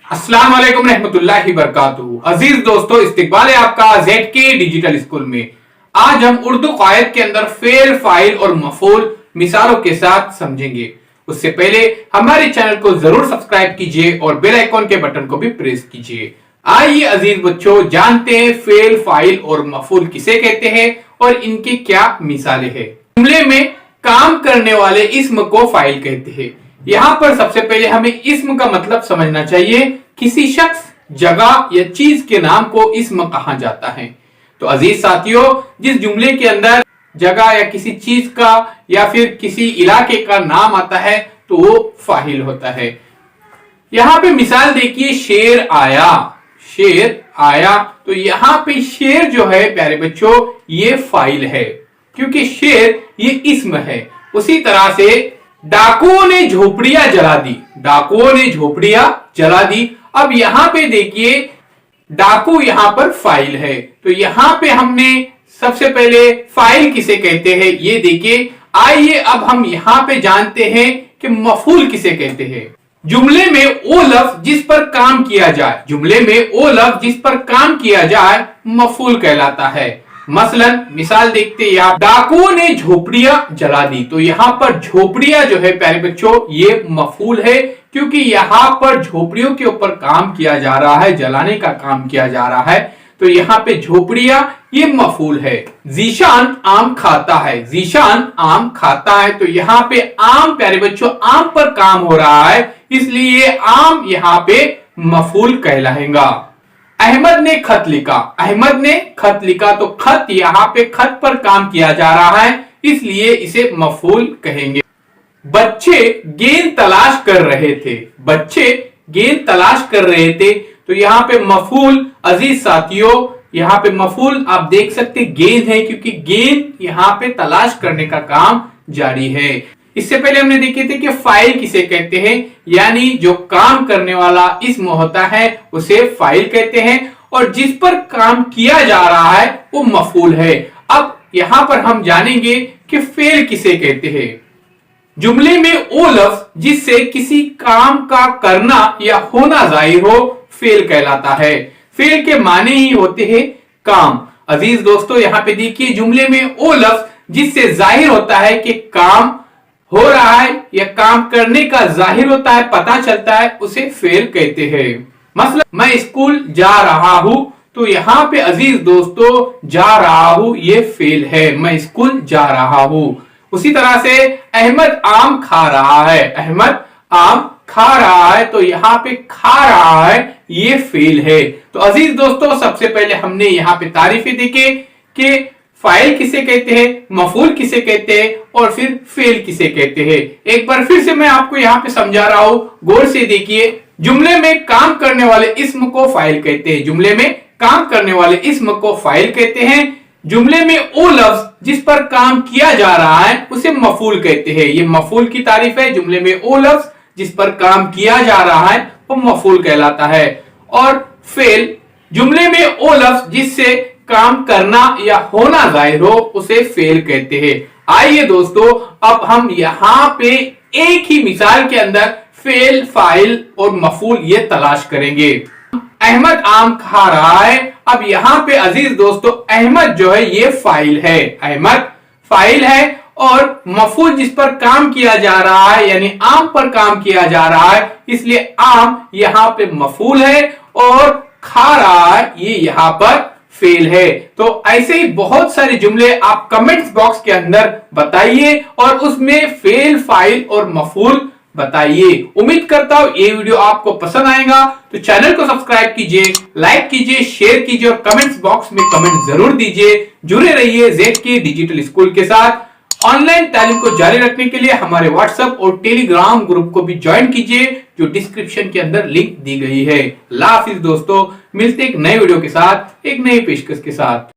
अस्सलाम वालेकुम रहमतुल्लाहि बरकातुहू। अजीज दोस्तों, इस्तकबाल है आपका ZK डिजिटल स्कूल में। आज हम उर्दू कायद के अंदर फेल, फाइल और मफूल मिसालों के साथ समझेंगे। उससे पहले हमारे चैनल को जरूर सब्सक्राइब कीजिए और बेल आइकॉन के बटन को भी प्रेस कीजिए। आइए अजीज बच्चों, जानते हैं फेल, फाइल और मफूल किसे कहते हैं और इनकी क्या मिसालें हैं। जुमले में काम करने वाले इस्म को फाइल कहते हैं। यहां पर सबसे पहले हमें इस्म का मतलब समझना चाहिए। किसी शख्स, जगह या चीज के नाम को इस्म कहा जाता है। तो अजीज साथियों, जिस जुमले के अंदर जगह या किसी चीज का या फिर किसी इलाके का नाम आता है तो वो फाइल होता है। यहां पे मिसाल देखिए, शेर आया। शेर आया, तो यहां पे शेर जो है प्यारे बच्चों, ये फाइल है क्योंकि शेर ये इस्म है। उसी तरह से डाकुओं ने झोपड़ियां जला दी। डाकुओं ने झोपड़ियां जला दी। अब यहां पे देखिए, डाकू यहां पर फाइल है। तो यहां पे हमने सबसे पहले फाइल किसे कहते हैं ये देखिए। आइए अब हम यहां पे जानते हैं कि मफूल किसे कहते हैं। जुमले में वो लफ्ज जिस पर काम किया जाए, जुमले में वो लफ्ज जिस पर काम किया जाए मफूल कहलाता है। मसलन मिसाल देखते हैं, यहाँ डाकुओं ने झोपड़ियां जला दी। तो यहाँ पर झोपड़ियां जो है प्यारे बच्चों, ये मफूल है क्योंकि यहाँ पर झोपड़ियों के ऊपर काम किया जा रहा है, जलाने का काम किया जा रहा है। तो यहाँ पे झोपड़ियां ये मफूल है। जीशान आम खाता है। जीशान आम खाता है, तो यहाँ पे आम प्यारे बच्चों, आम पर काम हो रहा है, इसलिए आम यहाँ पे मफूल कहलाएगा। अहमद ने खत लिखा। अहमद ने खत लिखा, तो खत, यहाँ पे खत पर काम किया जा रहा है, इसलिए इसे मफूल कहेंगे। बच्चे गेंद तलाश कर रहे थे। बच्चे गेंद तलाश कर रहे थे, तो यहाँ पे मफूल अजीज साथियों, यहाँ पे मफूल आप देख सकते गेंद है क्योंकि गेंद यहाँ पे तलाश करने का काम जारी है। इससे पहले हमने देखे थे कि फाइल किसे कहते हैं, यानी जो काम करने वाला इस्म होता है उसे फाइल कहते हैं और जिस पर काम किया जा रहा है वो मफूल है। अब यहां पर हम जानेंगे कि फेल किसे कहते हैं। जुमले में वो लफ्ज जिससे किसी काम का करना या होना जाहिर हो फेल कहलाता है। फेल के माने ही होते हैं काम। अजीज दोस्तों, यहाँ पे देखिए, जुमले में वो लफ्ज जिससे जाहिर होता है कि काम हो रहा है या काम करने का जाहिर होता है, पता चलता है, उसे फेल कहते हैं। मतलब मैं स्कूल जा रहा हूं, तो यहां पे अजीज दोस्तों जा रहा हूं ये फेल है, मैं स्कूल जा रहा हूं। उसी तरह से अहमद आम खा रहा है। अहमद आम खा रहा है, तो यहाँ पे खा रहा है ये फेल है। तो अजीज दोस्तों, सबसे पहले हमने यहाँ पे तारीफें देखे कि फाइल किसे कहते हैं, मफूल किसे कहते हैं और फिर फेल किसे कहते हैं। एक बार फिर से मैं आपको यहाँ पे समझा रहा हूं, गौर से देखिए। जुमले में काम करने वाले इस्म को फाइल कहते हैं। जुमले में काम करने वाले इस्म को फाइल कहते हैं। जुमले में वो लफ्ज जिस पर काम किया जा रहा है उसे मफूल कहते हैं। ये मफूल की तारीफ है। जुमले में वो लफ्ज जिस पर काम किया जा रहा है वो मफूल कहलाता है। और फेल, जुमले में वो लफ्ज जिससे काम करना या होना जाहिर हो उसे फेल कहते हैं। आइए दोस्तों, अब हम यहां पे एक ही मिसाल के अंदर फेल, फाइल और मफूल ये तलाश करेंगे। अहमद आम खा रहा है। अब यहां पे अजीज दोस्तों, अहमद जो है ये फाइल है। अहमद फाइल है और मफूल जिस पर काम किया जा रहा है यानी आम पर काम किया जा रहा है, इसलिए आम यहां पे मफूल है और खा रहा है ये यहां पर फेल है। तो ऐसे ही बहुत सारे जुमले आप कमेंट्स बॉक्स के अंदर बताइए और उसमें फेल, फाइल और मफूल बताइए। उम्मीद करता हूं ये वीडियो आपको पसंद आएगा। तो चैनल को सब्सक्राइब कीजिए, लाइक कीजिए, शेयर कीजिए और कमेंट्स बॉक्स में कमेंट जरूर दीजिए। जुड़े रहिए ZK डिजिटल स्कूल के साथ। ऑनलाइन तालीम को जारी रखने के लिए हमारे व्हाट्सएप और टेलीग्राम ग्रुप को भी ज्वाइन कीजिए, जो डिस्क्रिप्शन के अंदर लिंक दी गई है। अल्लाह हाफिज दोस्तों, मिलते एक नए वीडियो के साथ, एक नई पेशकश के साथ।